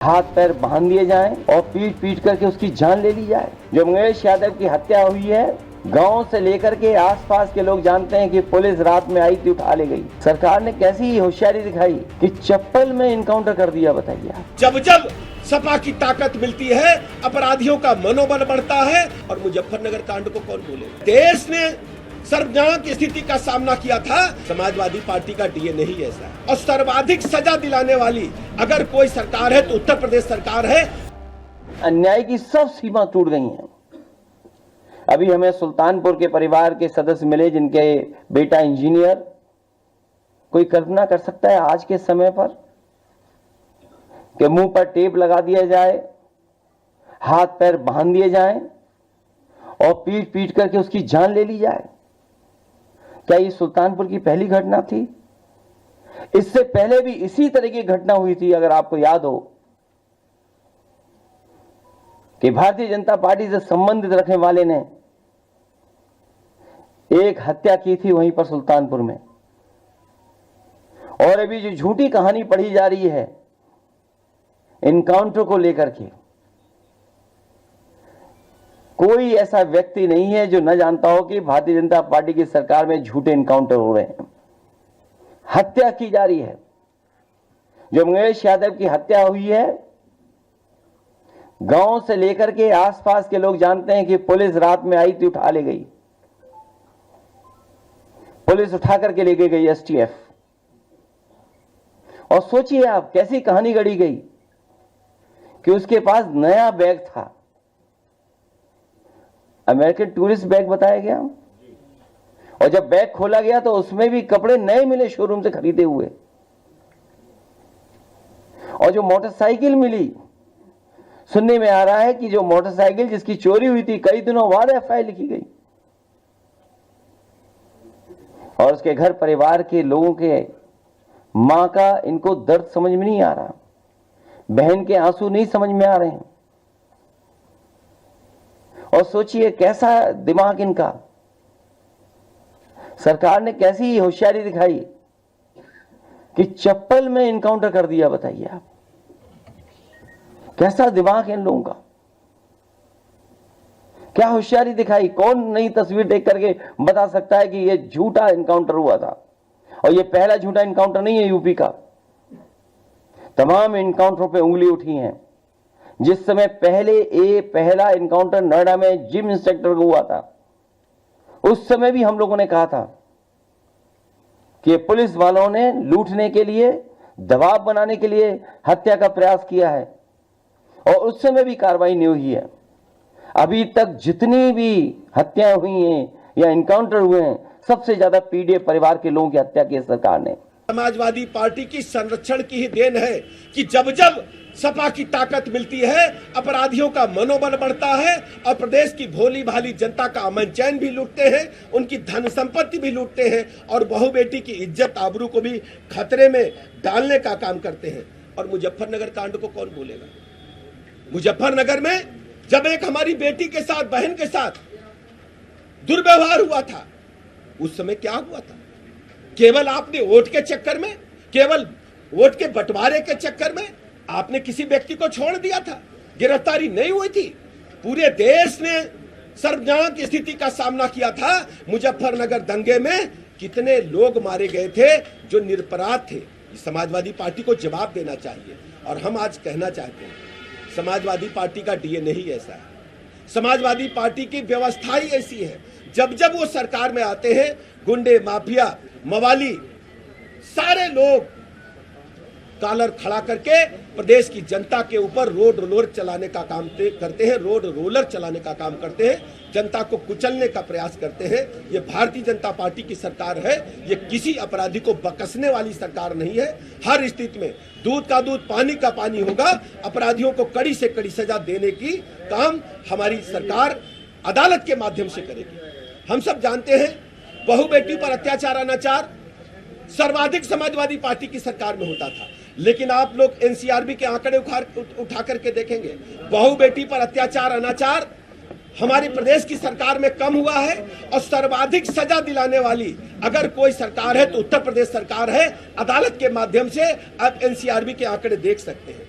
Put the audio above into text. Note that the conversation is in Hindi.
हाथ पैर बांध दिए जाएं और पीट पीट करके उसकी जान ले ली जाए। जो मंगेश यादव की हत्या हुई है, गांव से लेकर के आसपास के लोग जानते हैं कि पुलिस रात में आई थी, उठा ले गई। सरकार ने कैसी होशियारी दिखाई कि चप्पल में इनकाउंटर कर दिया। बताइए, जब जब सपा की ताकत मिलती है, अपराधियों का मनोबल बढ़ता है। और मुजफ्फरनगर कांड को कौन भूले? देश ने सर्वजन की स्थिति का सामना किया था। समाजवादी पार्टी का डीएनए ही ऐसा है। और सर्वाधिक सजा दिलाने वाली अगर कोई सरकार है तो उत्तर प्रदेश सरकार है। अन्याय की सब सीमा टूट गई हैं। अभी हमें सुल्तानपुर के परिवार के सदस्य मिले जिनके बेटा इंजीनियर। कोई कल्पना कर सकता है आज के समय पर कि मुंह पर टेप लगा दिया जाए, हाथ पैर बांध दिए जाएं और पीट पीट करके उसकी जान ले ली जाए? क्या ये सुल्तानपुर की पहली घटना थी? इससे पहले भी इसी तरह की घटना हुई थी। अगर आपको याद हो कि भारतीय जनता पार्टी से संबंधित रखने वाले ने एक हत्या की थी वहीं पर सुल्तानपुर में। और अभी जो झूठी कहानी पढ़ी जा रही है इनकाउंटर को लेकर के, कोई ऐसा व्यक्ति नहीं है जो न जानता हो कि भारतीय जनता पार्टी की सरकार में झूठे इनकाउंटर हो रहे हैं, हत्या की जा रही है। जो मंगेश यादव की हत्या हुई है, गांव से लेकर के आसपास के लोग जानते हैं कि पुलिस रात में आई थी, उठा ले गई। पुलिस उठा करके ले गई एसटीएफ। और सोचिए आप कैसी कहानी गढ़ी गई कि उसके पास नया बैग था, अमेरिकन टूरिस्ट बैग बताया गया। और जब बैग खोला गया तो उसमें भी कपड़े नए मिले, शोरूम से खरीदे हुए। और जो मोटरसाइकिल मिली, सुनने में आ रहा है कि जो मोटरसाइकिल जिसकी चोरी हुई थी कई दिनों बाद एफआईआर लिखी गई। और उसके घर परिवार के लोगों के मां का इनको दर्द समझ में नहीं आ रहा, बहन के आंसू नहीं समझ में आ रहे हैं। और सोचिए कैसा दिमाग इनका। सरकार ने कैसी होशियारी दिखाई कि चप्पल में इनकाउंटर कर दिया। बताइए आप, कैसा दिमाग है इन लोगों का, क्या होशियारी दिखाई। कौन नई तस्वीर देख करके बता सकता है कि यह झूठा इनकाउंटर हुआ था? और यह पहला झूठा इनकाउंटर नहीं है यूपी का। तमाम इनकाउंटरों पे उंगली उठी है। जिस समय पहला इनकाउंटर नोएडा में जिम इंस्पेक्टर को हुआ था, उस समय भी हम लोगों ने कहा था कि पुलिस वालों ने लूटने के लिए, दबाव बनाने के लिए हत्या का प्रयास किया है। और उस समय भी कार्रवाई नहीं हुई है। अभी तक जितनी भी हत्याएं हुई हैं या इनकाउंटर हुए हैं, सबसे ज्यादा पीड़ित परिवार के लोगों की हत्या की सरकार ने। समाजवादी पार्टी की संरक्षण की ही देन है कि जब जब सपा की ताकत मिलती है, अपराधियों का मनोबल बढ़ता है और प्रदेश की भोली भाली जनता का अमन चैन भी लूटते हैं, उनकी धन संपत्ति भी लूटते हैं और बहू बेटी की इज्जत आबरू को भी खतरे में डालने का काम करते हैं। और मुजफ्फरनगर कांड को कौन भूलेगा? मुजफ्फरनगर में जब एक हमारी बेटी के साथ, बहन के साथ दुर्व्यवहार हुआ था, उस समय क्या हुआ था? केवल आपने वोट के चक्कर में, केवल वोट के बंटवारे के चक्कर में आपने किसी व्यक्ति को छोड़ दिया था, गिरफ्तारी नहीं हुई थी। पूरे देश ने सर्वजन की स्थिति का सामना किया था। मुजफ्फरनगर दंगे में कितने लोग मारे गए थे जो निरपराध थे। समाजवादी पार्टी को जवाब देना चाहिए। और हम आज कहना चाहते हैं, समाजवादी पार्टी का डीएनए ही ऐसा है। समाजवादी पार्टी की व्यवस्था ही ऐसी है। जब जब वो सरकार में आते हैं, गुंडे, माफिया, मवाली, सारे लोग कॉलर खड़ा करके प्रदेश की जनता के ऊपर रोड रोलर चलाने का काम करते हैं, रोड रोलर चलाने का काम करते हैं, जनता को कुचलने का प्रयास करते हैं। ये भारतीय जनता पार्टी की सरकार है। ये किसी अपराधी को बकसने वाली सरकार नहीं है। हर स्थिति में दूध का दूध, पानी का पानी होगा। अपराधियों को कड़ी से कड़ी सजा देने की काम हमारी सरकार अदालत के माध्यम से करेगी। हम सब जानते हैं बहू बेटी पर अत्याचार, अनाचार सर्वाधिक समाजवादी पार्टी की सरकार में होता था। लेकिन आप लोग एनसीआरबी के आंकड़े उठा करके देखेंगे, बहू बेटी पर अत्याचार, अनाचार हमारे प्रदेश की सरकार में कम हुआ है। और सर्वाधिक सजा दिलाने वाली अगर कोई सरकार है तो उत्तर प्रदेश सरकार है। अदालत के माध्यम से आप एनसीआरबी के आंकड़े देख सकते हैं।